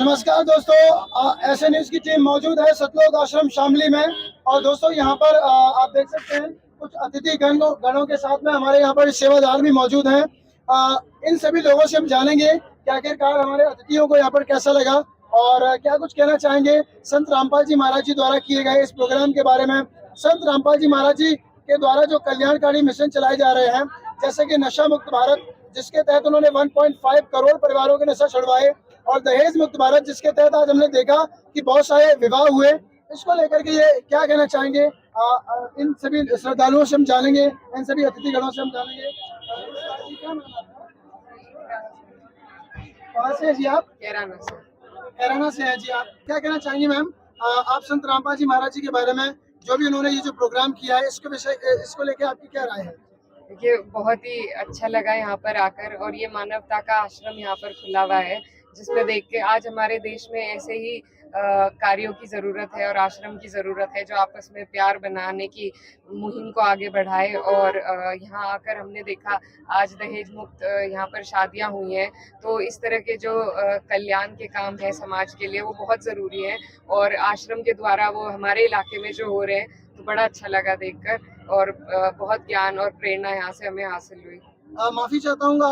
नमस्कार दोस्तों, ऐसे न्यूज की टीम मौजूद है सतलोक आश्रम शामली में। और दोस्तों यहाँ पर आप देख सकते हैं कुछ अतिथि गणों के साथ में हमारे यहाँ पर सेवादार भी मौजूद हैं। इन सभी लोगों से हम जानेंगे कि आखिरकार हमारे अतिथियों को यहाँ पर कैसा लगा और क्या कुछ कहना चाहेंगे संत रामपाल जी महाराज जी द्वारा किए गए इस प्रोग्राम के बारे में। संत रामपाल जी महाराज जी के द्वारा जो कल्याणकारी मिशन चलाए जा रहे हैं, जैसे कि नशा मुक्त भारत, जिसके तहत उन्होंने 1.5 करोड़ परिवारों के नशा छुड़वाए, और दहेज मुक्त भारत, जिसके तहत आज हमने देखा कि बहुत सारे विवाह हुए। इसको लेकर के ये क्या कहना चाहेंगे, इन सभी श्रद्धालुओं से हम जानेंगे, इन सभी अतिथिगणों से हम जानेंगे। कहाँ से है जी आप? कैराना से। कैराना से है जी आप। क्या कहना चाहेंगे मैम, आप संत रामपाल जी महाराज जी के बारे में, जो भी उन्होंने ये जो प्रोग्राम किया है, इसको लेकर आपकी क्या राय है? देखिए, बहुत ही अच्छा लगा यहाँ पर आकर, और ये मानवता का आश्रम यहाँ पर खुला हुआ है, जिसमें देख के आज हमारे देश में ऐसे ही कार्यों की जरूरत है और आश्रम की जरूरत है, जो आपस में प्यार बनाने की मुहिम को आगे बढ़ाए। और यहाँ आकर हमने देखा आज दहेज मुक्त यहाँ पर शादियाँ हुई हैं, तो इस तरह के जो कल्याण के काम है समाज के लिए, वो बहुत जरूरी है। और आश्रम के द्वारा वो हमारे इलाके में जो हो रहे हैं, तो बड़ा अच्छा लगा देखकर, और बहुत ज्ञान और प्रेरणा यहाँ से हमें हासिल हुई। माफी चाहूंगा,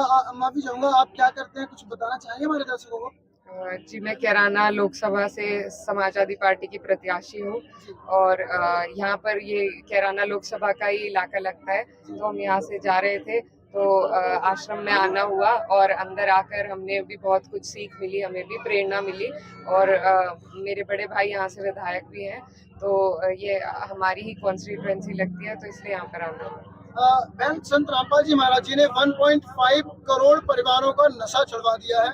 आप क्या करते हैं, कुछ बताना चाहेंगे हमारे दर्शकों को? जी, मैं कैराना लोकसभा से समाजवादी पार्टी की प्रत्याशी हूँ, और यहाँ पर ये कैराना लोकसभा का ही इलाका लगता है, तो हम यहाँ से जा रहे थे, तो आश्रम में आना हुआ, और अंदर आकर हमने भी बहुत कुछ सीख मिली, हमें भी प्रेरणा मिली। और मेरे बड़े भाई यहाँ से विधायक भी हैं, तो ये हमारी ही कॉन्स्टिट्यूएंसी लगती है, तो इसलिए यहाँ पर आना हुआ। बहन, संत रामपाल जी महाराज जी ने 1.5 करोड़ परिवारों का नशा छुड़वा दिया है।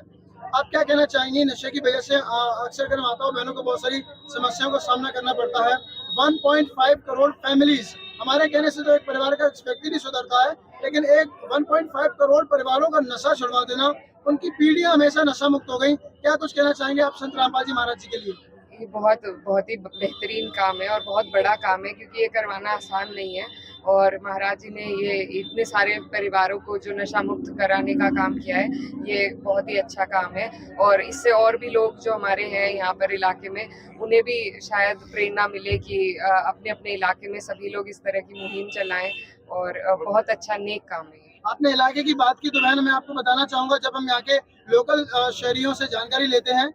आप क्या कहना चाहेंगे? नशे की वजह से अक्सर कर माताओं बहनों को बहुत सारी समस्याओं का सामना करना पड़ता है। 1.5 करोड़ फैमिलीज, हमारे कहने से तो एक परिवार का व्यक्ति नहीं सुधरता है, लेकिन एक 1.5 करोड़ परिवारों का नशा छुड़वा देना, उनकी पीढ़ियां हमेशा नशा मुक्त हो गई। क्या कुछ कहना चाहेंगे आप संत रामपाल जी महाराज जी के लिए? ये बहुत ही बेहतरीन काम है और बहुत बड़ा काम है, क्योंकि ये करवाना आसान नहीं है। और महाराज जी ने ये इतने सारे परिवारों को जो नशा मुक्त कराने का काम किया है, ये बहुत ही अच्छा काम है। और इससे और भी लोग जो हमारे हैं यहाँ पर इलाके में, उन्हें भी शायद प्रेरणा मिले कि अपने अपने इलाके में सभी लोग इस तरह की मुहिम चलाएं, और बहुत अच्छा नेक काम है। आपने इलाके की बात की, तो बहन मैं आपको बताना चाहूंगा, जब हम यहाँ के लोकल शहरियों से जानकारी लेते हैं,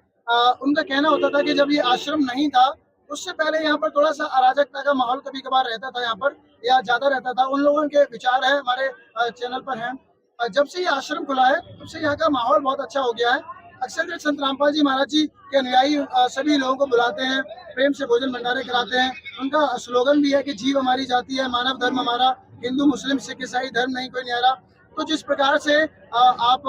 उनका कहना होता था कि जब ये आश्रम नहीं था, उससे पहले यहाँ पर थोड़ा सा अराजकता का माहौल कभी कभार रहता था यहाँ पर, या ज्यादा रहता था। उन लोगों के विचार है हमारे चैनल पर हैं। जब से ये आश्रम खुला है, तब से यहाँ का माहौल बहुत अच्छा हो गया है। अक्सर संत रामपाल जी महाराज जी के अनुयायी सभी लोगों को बुलाते हैं, प्रेम से भोजन भंडारे कराते हैं। उनका स्लोगन भी है कि जीव हमारी जाति है, मानव धर्म हमारा, हिंदू मुस्लिम सिख ईसाई धर्म नहीं कोई न्यारा। तो जिस प्रकार से आप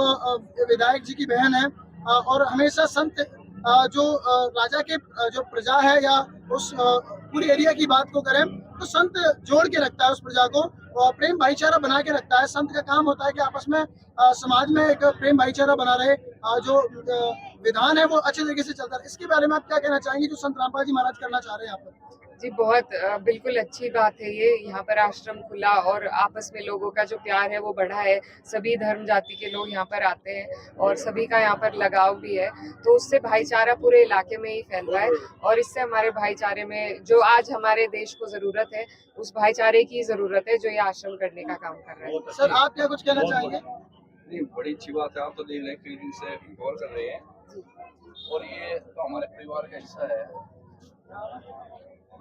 विधायक जी की बहन है, और हमेशा संत जो राजा के जो प्रजा है, या उस पूरी एरिया की बात को करें, तो संत जोड़ के रखता है उस प्रजा को, और प्रेम भाईचारा बना के रखता है। संत का काम होता है कि आपस में समाज में एक प्रेम भाईचारा बना रहे, जो विधान है वो अच्छे तरीके से चलता है। इसके बारे में आप क्या कहना चाहेंगे, जो संत रामपाल जी महाराज करना चाह रहे हैं यहाँ पर? जी, बहुत बिल्कुल अच्छी बात है ये। यहाँ पर आश्रम खुला और आपस में लोगों का जो प्यार है वो बढ़ा है। सभी धर्म जाति के लोग यहाँ पर आते हैं, और सभी का यहाँ पर लगाव भी है, तो उससे भाईचारा पूरे इलाके में ही फैल रहा है। और इससे हमारे भाईचारे में जो आज हमारे देश को जरूरत है, उस भाईचारे की जरूरत है, जो ये आश्रम करने का काम कर रहा है। सर, आप क्या कुछ कहना चाहेंगे? नहीं, बड़ी अच्छी बात है। आप तो देख रहे हैं, कई दिन से गौर कर रहे हैं, और ये तो हमारे परिवार का हिस्सा है।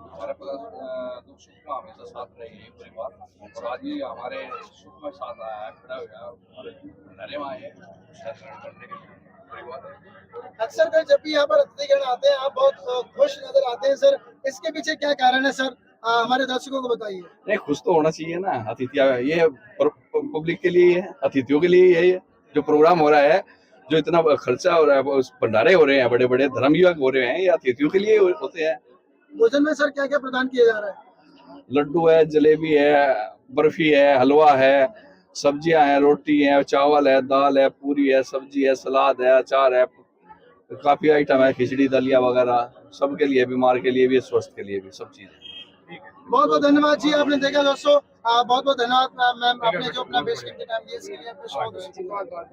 हमारे दुख सुख में हमेशा साथ रहे हैं परिवार, और आज ये हमारे सुख में साथ आया है, खड़ा हुआ भंडारे में आए हैं करने के लिए परिवार। अक्सर कर जब भी यहाँ पर अतिथिगण आते हैं, आप बहुत खुश नजर आते हैं सर। इसके पीछे क्या कारण है सर, हमारे दर्शकों को बताइए। नहीं, खुश तो होना चाहिए ना। अतिथियां ये पब्लिक के लिए है, अतिथियों के लिए ये जो प्रोग्राम हो रहा है, जो इतना खर्चा हो रहा है, भंडारे हो रहे हैं, बड़े बड़े धर्म युवक हो रहे हैं, ये अतिथियों के लिए होते हैं। भोजन में सर क्या क्या प्रदान किया जा रहा है? लड्डू है, जलेबी है, बर्फी है, हलवा है, सब्जियां हैं, रोटी है, चावल है, दाल है, पूरी है, सब्जी है, सलाद है, अचार है, काफी आइटम है, खिचड़ी दलिया वगैरह, सबके लिए, बीमार के लिए भी, स्वस्थ के लिए भी, सब चीजें। बहुत बहुत धन्यवाद जी। आपने देखा दोस्तों, बहुत बहुत धन्यवाद मैम, आपने जो अपना बेसिक टाइम दिया इसके लिए आपका बहुत बहुत बहुत